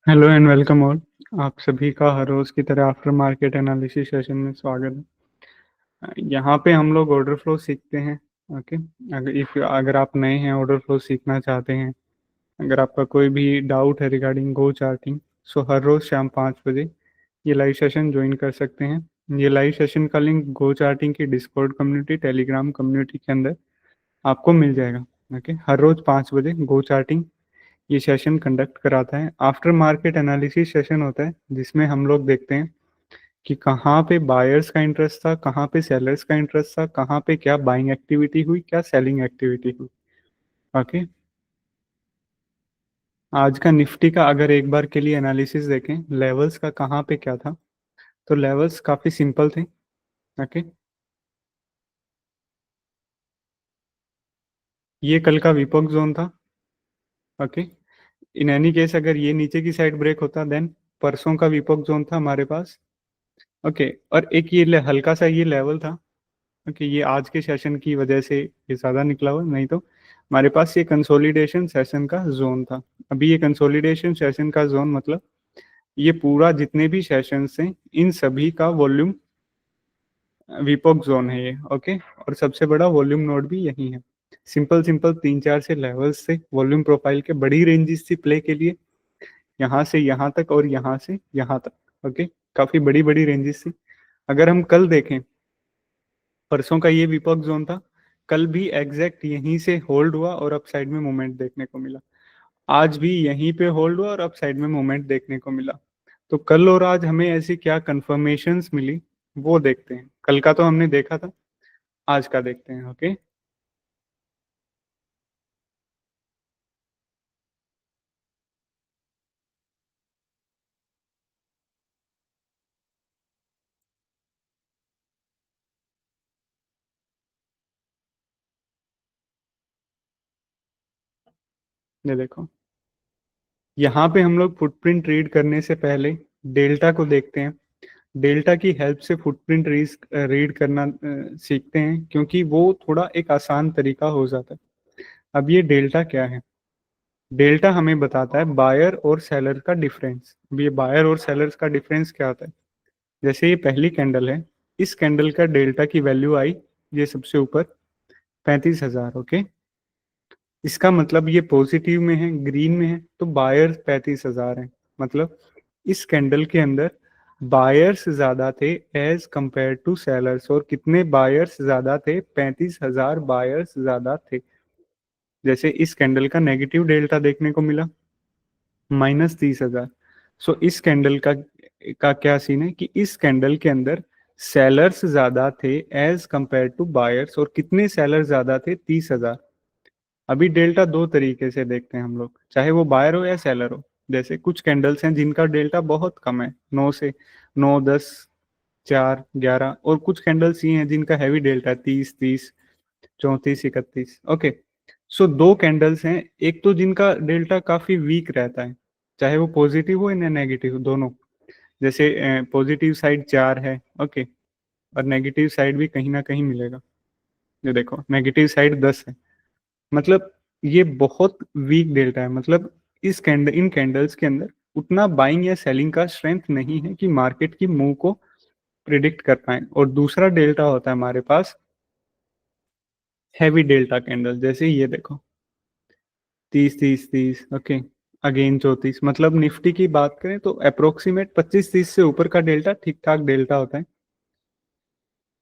Hello and welcome all. आप सभी का हर रोज की तरह आफ्टर मार्केट एनालिसिस सेशन में स्वागत है। यहाँ पे हम लोग ऑर्डर फ्लो सीखते हैं। ओके। अगर आप नए हैं, ऑर्डर फ्लो सीखना चाहते हैं, अगर आपका कोई भी डाउट है रिगार्डिंग गो चार्टिंग, सो हर रोज शाम 5 बजे ये लाइव सेशन ज्वाइन कर सकते हैं। ये लाइव सेशन का लिंक गो चार्टिंग की डिस्कॉर्ड कम्युनिटी, टेलीग्राम कम्युनिटी के अंदर आपको मिल जाएगा। ओके, हर रोज 5 बजे गो चार्टिंग ये सेशन कंडक्ट कराता है। आफ्टर मार्केट एनालिसिस सेशन होता है जिसमें हम लोग देखते हैं कि कहाँ पे बायर्स का इंटरेस्ट था, कहाँ पे सेलर्स का इंटरेस्ट था, कहाँ पे क्या बाइंग एक्टिविटी हुई, क्या सेलिंग एक्टिविटी हुई। ओके। आज का निफ्टी का अगर एक बार के लिए एनालिसिस देखें, लेवल्स का कहाँ पे क्या था, तो लेवल्स काफी सिंपल थे। ओके। ये कल का विपोक जोन था। ओके। इन एनी केस अगर ये नीचे की साइड ब्रेक होता देन परसों का विपोक जोन था हमारे पास। ओके। और एक ये हल्का सा ये लेवल था कि ये आज के सेशन की वजह से ये ज़्यादा निकला हुआ, नहीं तो हमारे पास ये कंसोलिडेशन सेशन का जोन था। अभी ये कंसोलिडेशन सेशन का जोन मतलब ये पूरा जितने भी सेशंस हैं इन सभी का वॉल्यूम विपोक जोन है ये। ओके। और सबसे बड़ा वॉल्यूम नोड भी यही है। सिंपल सिंपल 3-4 से लेवल्स से वॉल्यूम प्रोफाइल के बड़ी रेंजेस थी प्ले के लिए, यहाँ से यहाँ तक और यहाँ से यहाँ तक। ओके। काफी बड़ी बड़ी रेंजेस थी। अगर हम कल देखें, परसों का ये विपक जोन था, कल भी एग्जैक्ट यहीं से होल्ड हुआ और अप साइड में मूवमेंट देखने को मिला। आज भी यहीं पे होल्ड हुआ और अप साइड में मूवमेंट देखने को मिला। तो कल और आज हमें ऐसी क्या कंफर्मेशंस मिली वो देखते हैं। कल का तो हमने देखा था, आज का देखते हैं। ओके। ये देखो, यहाँ पे हम लोग फुटप्रिंट रीड करने से पहले डेल्टा को देखते हैं। डेल्टा की हेल्प से फुटप्रिंट रीड करना सीखते हैं, क्योंकि वो थोड़ा एक आसान तरीका हो जाता है। अब ये डेल्टा क्या है? डेल्टा हमें बताता है बायर और सेलर का डिफरेंस। अब ये बायर और सेलर्स का डिफरेंस क्या होता है? जैसे ये पहली कैंडल है, इस कैंडल का डेल्टा की वैल्यू आई, ये सबसे ऊपर 35,000। ओके। इसका मतलब ये पॉजिटिव में है, ग्रीन में है, तो बायर्स 35,000 है। मतलब इस कैंडल के अंदर बायर्स ज्यादा थे एज कंपेयर टू सेलर्स। और कितने बायर्स ज्यादा थे? 35,000 बायर्स ज्यादा थे। जैसे इस कैंडल का नेगेटिव डेल्टा देखने को मिला, -30,000। सो इस कैंडल का क्या सीन है कि इस कैंडल के अंदर सेलर्स ज्यादा थे एज कंपेयर टू बायर्स। और कितने सेलर ज्यादा थे? 30,000। अभी डेल्टा दो तरीके से देखते हैं हम लोग, चाहे वो बायर हो या सेलर हो। जैसे कुछ कैंडल्स हैं जिनका डेल्टा बहुत कम है, 9 से 9, 10, 4, 11। और कुछ कैंडल्स ये हैं जिनका हैवी डेल्टा है, 30, 30, 34, 31। ओके। सो दो कैंडल्स हैं, एक तो जिनका डेल्टा काफी वीक रहता है, चाहे वो पॉजिटिव हो या नेगेटिव, दोनों। जैसे पॉजिटिव साइड 4 है। ओके। और नेगेटिव साइड भी कहीं ना कहीं मिलेगा। ये देखो, नेगेटिव साइड 10 है। मतलब ये बहुत वीक डेल्टा है। मतलब इन कैंडल्स के अंदर उतना बाइंग या सेलिंग का स्ट्रेंथ नहीं है कि मार्केट की मूव को प्रिडिक्ट कर पाए। और दूसरा डेल्टा होता है हमारे पास हैवी डेल्टा कैंडल। जैसे ये देखो, 30, 30, 30। ओके। अगेन 34। मतलब निफ्टी की बात करें तो अप्रोक्सीमेट 25, 30 से ऊपर का डेल्टा ठीक ठाक डेल्टा होता है।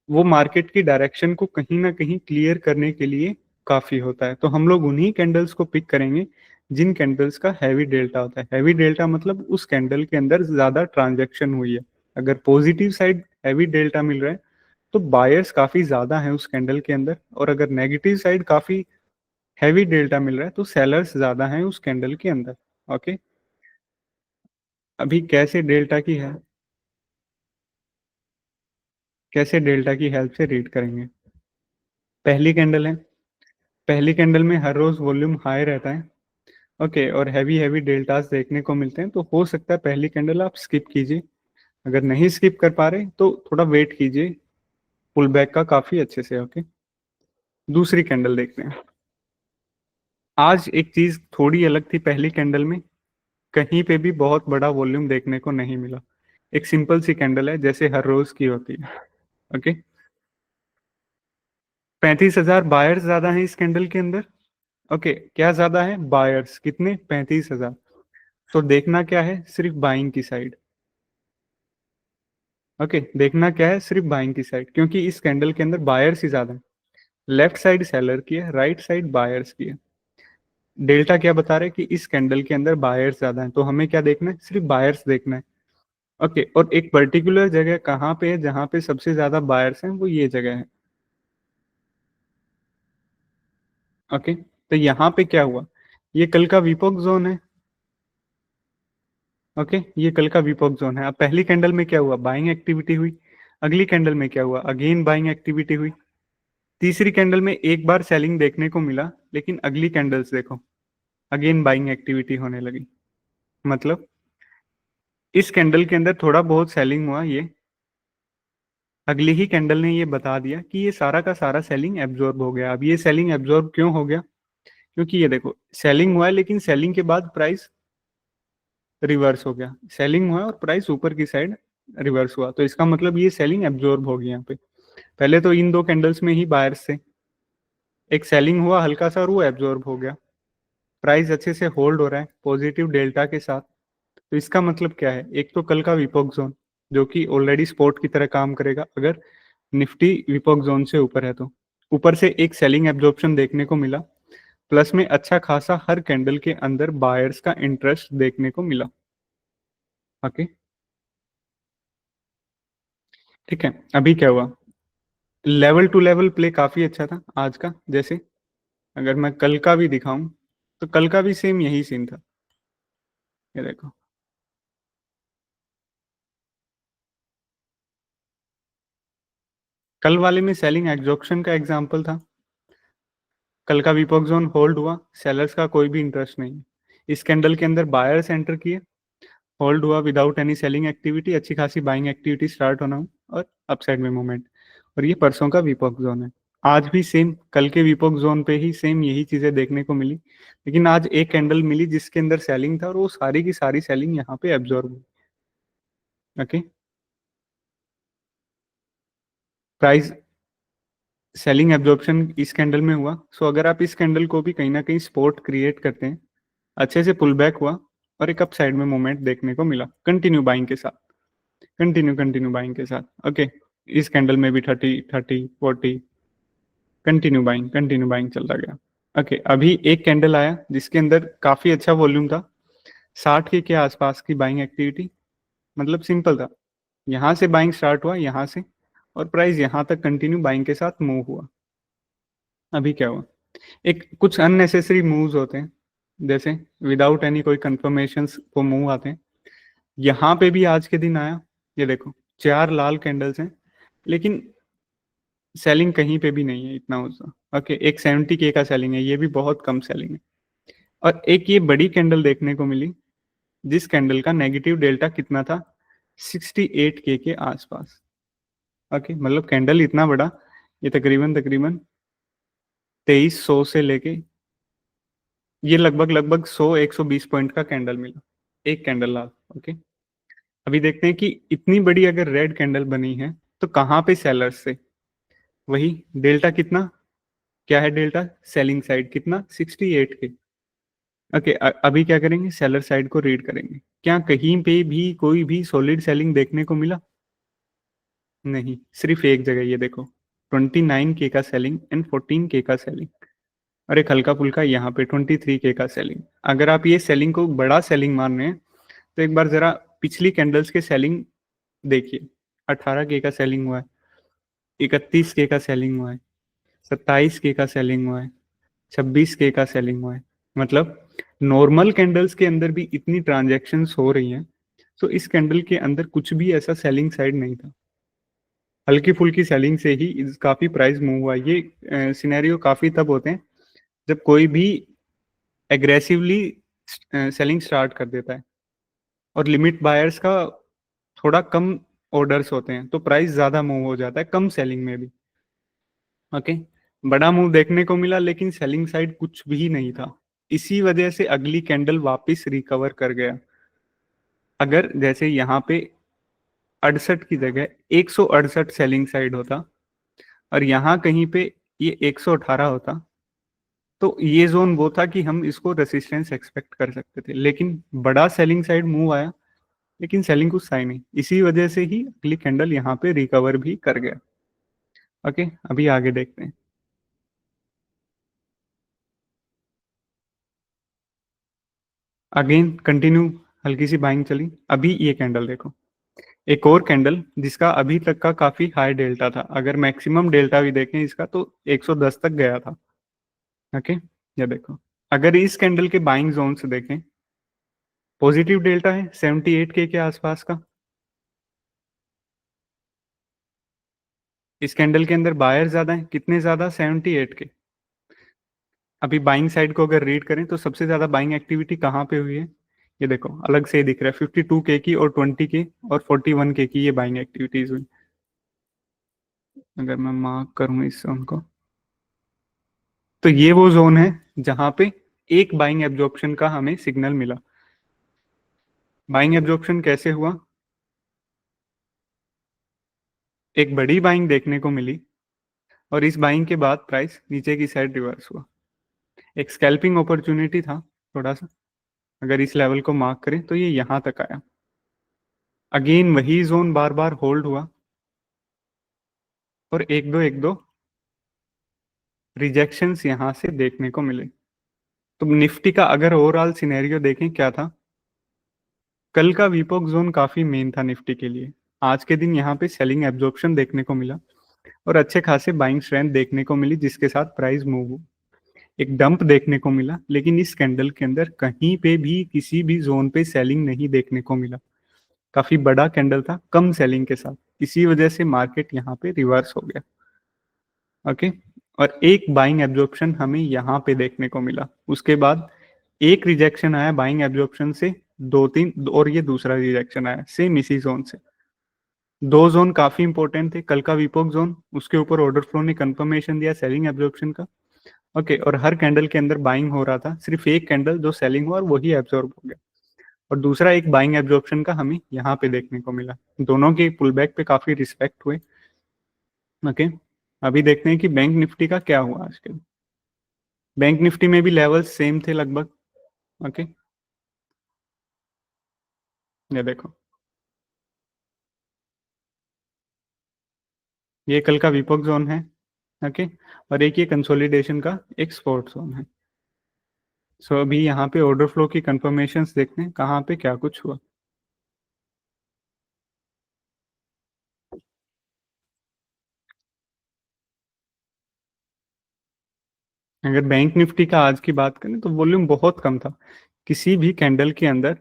वो मार्केट की डायरेक्शन को कहीं ना कहीं क्लियर करने के लिए काफी होता है। तो हम लोग उन्हीं कैंडल्स को पिक करेंगे जिन कैंडल्स का हैवी डेल्टा होता है। हैवी डेल्टा मतलब उस कैंडल के अंदर ज्यादा ट्रांजैक्शन हुई है। अगर पॉजिटिव साइड हैवी डेल्टा मिल रहा है तो बायर्स काफी ज्यादा हैं उस कैंडल के अंदर। और अगर नेगेटिव साइड काफी हैवी डेल्टा मिल रहा है तो सेलर्स ज्यादा हैं उस कैंडल के अंदर। ओके। अभी कैसे डेल्टा की हेल्प से रीड करेंगे? पहली कैंडल है, पहली कैंडल में हर रोज वॉल्यूम हाई रहता है। ओके। और हैवी हैवी डेल्टास देखने को मिलते हैं, तो हो सकता है पहली कैंडल आप स्किप कीजिए। अगर नहीं स्किप कर पा रहे तो थोड़ा वेट कीजिए पुल बैक का काफी अच्छे से। ओके। दूसरी कैंडल देखते हैं। आज एक चीज थोड़ी अलग थी पहली कैंडल में। कहीं पे भी बहुत बड़ा वॉल्यूम देखने को नहीं मिला। एक सिंपल सी कैंडल है जैसे हर रोज की होती है। ओके। 35,000 बायर्स ज्यादा हैं इस कैंडल के अंदर। ओके, क्या ज्यादा है? बायर्स कितने? 35,000। तो देखना क्या है? सिर्फ बाइंग की साइड। ओके, देखना क्या है? सिर्फ बाइंग की साइड, क्योंकि इस कैंडल के अंदर बायर्स ही ज्यादा है। लेफ्ट साइड सेलर की है, राइट साइड बायर्स की है। डेल्टा क्या बता रहे हैं कि इस कैंडल के अंदर बायर्स ज्यादा है, तो हमें क्या देखना है? सिर्फ बायर्स देखना है। ओके, और एक पर्टिकुलर जगह कहाँ पे है जहां पे सबसे ज्यादा बायर्स हैं? वो ये जगह है। ओके, तो यहाँ पे क्या हुआ? ये कल का विपोक जोन है। ओके, ये कल का विपोक जोन है। अब पहली कैंडल में क्या हुआ? बाइंग एक्टिविटी हुई। अगली कैंडल में क्या हुआ? अगेन बाइंग एक्टिविटी हुई। तीसरी कैंडल में एक बार सेलिंग देखने को मिला, लेकिन अगली कैंडल्स देखो, अगेन बाइंग एक्टिविटी होने लगी। मतलब इस कैंडल के अंदर थोड़ा बहुत सेलिंग हुआ, ये अगली ही कैंडल ने ये बता दिया कि ये सारा का सारा सेलिंग एब्जॉर्ब हो गया। अब ये सेलिंग एब्जॉर्ब क्यों हो गया? क्योंकि ये देखो, सेलिंग हुआ है लेकिन सेलिंग के बाद प्राइस रिवर्स हो गया। सेलिंग हुआ और प्राइस ऊपर की साइड रिवर्स हुआ, तो इसका मतलब ये सेलिंग एब्जॉर्ब हो गई यहाँ पे। पहले तो इन दो कैंडल्स में ही बायर्स से एक सेलिंग हुआ हल्का सा और वो एब्जॉर्ब हो गया। प्राइस अच्छे से होल्ड हो रहा है पॉजिटिव डेल्टा के साथ। तो इसका मतलब क्या है? एक तो कल का विपोक जोन, जो कि ऑलरेडी सपोर्ट की तरह काम करेगा अगर निफ्टी विपोक जोन से ऊपर है। तो ऊपर से एक सेलिंग एब्जॉर्प्शन देखने को मिला, प्लस में अच्छा खासा हर कैंडल के अंदर बायर्स का इंटरेस्ट देखने को मिला। ओके, ठीक है। अभी क्या हुआ? लेवल टू लेवल प्ले काफी अच्छा था आज का। जैसे अगर मैं कल का भी दिखाऊं, तो कल का भी सेम यही सीन था। ये देखो, कल वाले में सेलिंग एग्जॉर्प्शन का एग्जांपल था। कल का विपोक जोन होल्ड हुआ, सेलर्स का कोई भी इंटरेस्ट नहीं है। इस कैंडल के अंदर बायर्स एंटर किए, होल्ड हुआ विदाउट एनी सेलिंग एक्टिविटी, अच्छी खासी बाइंग एक्टिविटी स्टार्ट होना और अपसाइड में मूवमेंट। और ये परसों का विपोक जोन है। आज भी सेम कल के विपोक जोन पे ही सेम यही चीजें देखने को मिली, लेकिन आज एक कैंडल मिली जिसके अंदर सेलिंग था और वो सारी की सारी सेलिंग यहाँ पे एब्जॉर्ब हुई। ओके, प्राइस सेलिंग एब्जॉर्प्शन इस कैंडल में हुआ। सो अगर आप इस कैंडल को भी कहीं ना कहीं सपोर्ट क्रिएट करते हैं, अच्छे से पुल बैक हुआ और एक अप साइड में मूवमेंट देखने को मिला कंटिन्यू बाइंग के साथ, कंटिन्यू बाइंग के साथ। ओके, इस कैंडल में भी 30 30 40 कंटिन्यू बाइंग चलता गया। ओके, अभी एक कैंडल आया जिसके अंदर काफी अच्छा वॉल्यूम था, 60 के आसपास की बाइंग एक्टिविटी। मतलब सिंपल था, यहाँ से बाइंग स्टार्ट हुआ, यहाँ से, और प्राइस यहाँ तक कंटिन्यू बाइंग के साथ मूव हुआ। अभी क्या हुआ? एक कुछ अननेसेसरी मूव्स होते हैं, जैसे विदाउट एनी कोई कंफर्मेशन को मूव आते हैं। यहाँ पे भी आज के दिन आया, ये देखो, चार लाल कैंडल्स हैं, लेकिन सेलिंग कहीं पे भी नहीं है इतना उसका। ओके, एक 70 का सेलिंग है, ये भी बहुत कम सेलिंग है। और एक ये बड़ी कैंडल देखने को मिली, जिस कैंडल का नेगेटिव डेल्टा कितना था? 68 के आसपास। ओके, मतलब कैंडल इतना बड़ा, ये तकरीबन तकरीबन 2300 से लेके ये लगभग लगभग 100 120 पॉइंट का कैंडल मिला, एक कैंडल लाल। ओके, अभी देखते हैं कि इतनी बड़ी अगर रेड कैंडल बनी है तो कहाँ पे सेलर्स से? वही डेल्टा कितना? क्या है डेल्टा? सेलिंग साइड कितना? 68 के। ओके, अभी क्या करेंगे? सेलर साइड को रीड करेंगे। क्या कहीं पे भी कोई भी सॉलिड सेलिंग देखने को मिला? नहीं, सिर्फ एक जगह, ये देखो, 29 का सेलिंग एंड 14 का सेलिंग, और एक हल्का फुल्का यहाँ पे 23 का सेलिंग। अगर आप ये सेलिंग को बड़ा सेलिंग मान रहे हैं, तो एक बार जरा पिछली कैंडल्स के सेलिंग देखिए। 18 का सेलिंग हुआ है, 31 का सेलिंग हुआ है, 27 का सेलिंग हुआ है, 26 का सेलिंग हुआ है। मतलब नॉर्मल कैंडल्स के अंदर भी इतनी ट्रांजेक्शन्स हो रही हैं, तो इस कैंडल के अंदर कुछ भी ऐसा सेलिंग साइड नहीं था। हल्की फुल्की सेलिंग से ही काफी प्राइस मूव हुआ। ये सिनेरियो काफी तब होते हैं जब कोई भी एग्रेसिवली सेलिंग स्टार्ट कर देता है और लिमिट बायर्स का थोड़ा कम ऑर्डर्स होते हैं, तो प्राइस ज्यादा मूव हो जाता है कम सेलिंग में भी। ओके, बड़ा मूव देखने को मिला लेकिन सेलिंग साइड कुछ भी नहीं था। इसी वजह से अगली कैंडल वापस रिकवर कर गया। अगर जैसे यहाँ पे 68 की जगह 168 सेलिंग साइड होता और यहाँ कहीं पे ये 118 होता, तो ये जोन वो था कि हम इसको रेसिस्टेंस एक्सपेक्ट कर सकते थे, लेकिन बड़ा सेलिंग साइड मूव आया, लेकिन सेलिंग कुछ आई नहीं, इसी वजह से ही अगली कैंडल यहाँ पे रिकवर भी कर गया। ओके, अभी आगे देखते हैं। अगेन कंटिन्यू, हल्की सी बाइंग चली। अभी ये कैंडल देखो, एक और कैंडल जिसका अभी तक का काफी हाई डेल्टा था, अगर मैक्सिमम डेल्टा भी देखें इसका तो 110 तक गया था। ओके, ये देखो, अगर इस कैंडल के बाइंग जोन से देखें, पॉजिटिव डेल्टा है 78 के आसपास का। इस कैंडल के अंदर बायर ज्यादा है, कितने ज्यादा, 78 के। अभी बाइंग साइड को अगर रीड करें तो सबसे ज्यादा बाइंग एक्टिविटी कहाँ पे हुई है, ये देखो अलग से दिख रहा है, 52 के की और 20 के और 41 के की ये बाइंग एक्टिविटीज हुई। अगर मैं मार्क करूं इस जोन को, तो ये वो जोन है जहां पे एक बाइंग एब्जॉर्प्शन का हमें सिग्नल मिला। बाइंग एब्जॉर्प्शन कैसे हुआ, एक बड़ी बाइंग देखने को मिली और इस बाइंग के बाद प्राइस नीचे की साइड रिवर्स हुआ। एक स्कैल्पिंग अपॉर्चुनिटी था थोड़ा सा, अगर इस लेवल को मार्क करें तो ये यहां तक आया। अगेन वही जोन बार बार होल्ड हुआ और एक दो रिजेक्शंस यहां से देखने को मिले। तो निफ्टी का अगर ओवरऑल सिनेरियो देखें क्या था, कल का वीपॉक जोन काफी मेन था निफ्टी के लिए। आज के दिन यहाँ पे सेलिंग एब्जॉर्प्शन देखने को मिला और अच्छे खासे बाइंग स्ट्रेंथ देखने को मिली, जिसके साथ प्राइस मूव हुआ। एक डंप देखने को मिला, लेकिन इस कैंडल के अंदर कहीं पे भी किसी भी जोन पे सेलिंग नहीं देखने को मिला। काफी बड़ा कैंडल था कम सेलिंग के साथ, इसी वजह से मार्केट यहाँ पे रिवर्स हो गया। ओके, और एक बाइंग एब्जॉर्प्शन हमें यहाँ पे देखने को मिला। उसके बाद एक रिजेक्शन आया बाइंग एब्जॉर्प्शन से, दो तीन और ये दूसरा रिजेक्शन आया सेम इसी जोन से। दो जोन काफी इंपॉर्टेंट थे, कल का विपोक जोन, उसके ऊपर ऑर्डर फ्लो ने कंफर्मेशन दिया सेलिंग एब्जॉर्प्शन का। ओके, और हर कैंडल के अंदर बाइंग हो रहा था, सिर्फ एक कैंडल जो सेलिंग हुआ और वही एब्जॉर्ब हो गया, और दूसरा एक बाइंग एब्जॉर्प्शन का हमें यहाँ पे देखने को मिला। दोनों के पुल बैक पे काफी रिस्पेक्ट हुए। ओके, अभी देखते हैं कि बैंक निफ्टी का क्या हुआ आज के। बैंक निफ्टी में भी लेवल सेम थे लगभग। ओके, ये देखो, ये कल का विपोक जोन है। ओके, और एक ये कंसोलिडेशन का एक सपोर्ट जोन है। सो अभी यहाँ पे ऑर्डर फ्लो की कंफर्मेशन देखते हैं कहाँ पे क्या कुछ हुआ। अगर बैंक निफ्टी का आज की बात करें तो वॉल्यूम बहुत कम था, किसी भी कैंडल के अंदर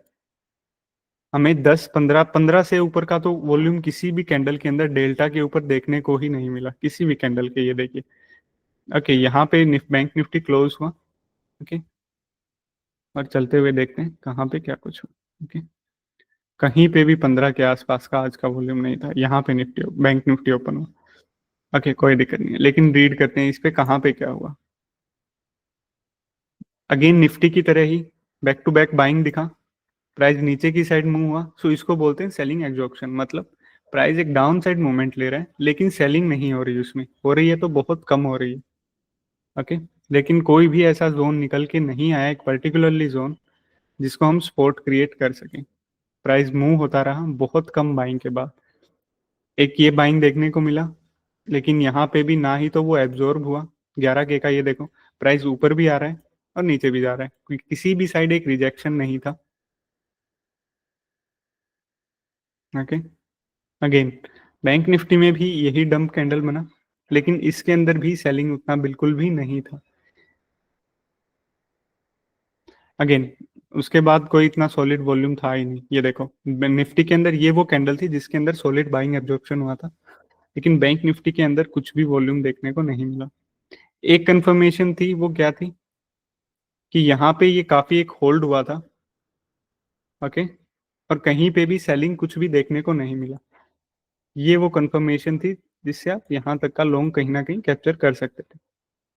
हमें 10 15 से ऊपर का तो वॉल्यूम किसी भी कैंडल के अंदर डेल्टा के ऊपर देखने को ही नहीं मिला, किसी भी कैंडल के। ये देखिए, ओके, यहाँ पे बैंक निफ्टी क्लोज हुआ। ओके, और चलते हुए देखते हैं कहाँ पे क्या कुछ हुआ। ओके, कहीं पे भी 15 के आसपास का आज का वॉल्यूम नहीं था, यहाँ पे निफ्टी बैंक निफ्टी ओपन हुआ। ओके, कोई दिक्कत नहीं है, लेकिन रीड करते हैं इस पे कहाँ पे क्या हुआ। अगेन निफ्टी की तरह ही बैक टू बैक बाइंग दिखा, प्राइस नीचे की साइड मूव हुआ, सो इसको बोलते हैं सेलिंग एग्जॉर्प्शन। मतलब प्राइस एक डाउन साइड मूवमेंट ले रहा है, लेकिन सेलिंग नहीं हो रही, उसमें हो रही है तो बहुत कम हो रही है। ओके, लेकिन कोई भी ऐसा जोन निकल के नहीं आया, एक पर्टिकुलरली जोन जिसको हम सपोर्ट क्रिएट कर सकें। प्राइस मूव होता रहा बहुत कम बाइंग के बाद, एक ये बाइंग देखने को मिला, लेकिन यहाँ पे भी ना ही तो वो एब्जॉर्ब हुआ। 11 के का ये देखो, प्राइस ऊपर भी आ रहा है और नीचे भी जा रहा है, क्योंकि किसी भी साइड एक रिजेक्शन नहीं था। ओके, अगेन बैंक निफ्टी में भी यही डंप कैंडल बना, लेकिन इसके अंदर भी सेलिंग उतना बिल्कुल भी नहीं था। अगेन उसके बाद कोई इतना सॉलिड वॉल्यूम था ही नहीं। ये देखो, निफ्टी के अंदर ये वो कैंडल थी जिसके अंदर सॉलिड बाइंग एब्जॉर्प्शन हुआ था, लेकिन बैंक निफ्टी के अंदर कुछ भी वॉल्यूम देखने को नहीं मिला। एक कंफर्मेशन थी, वो क्या थी कि यहाँ पे ये काफी एक होल्ड हुआ था। ओके, और कहीं पे भी सेलिंग कुछ भी देखने को नहीं मिला। ये वो कंफर्मेशन थी जिससे आप यहाँ तक का लॉन्ग कहीं ना कहीं कैप्चर कर सकते थे।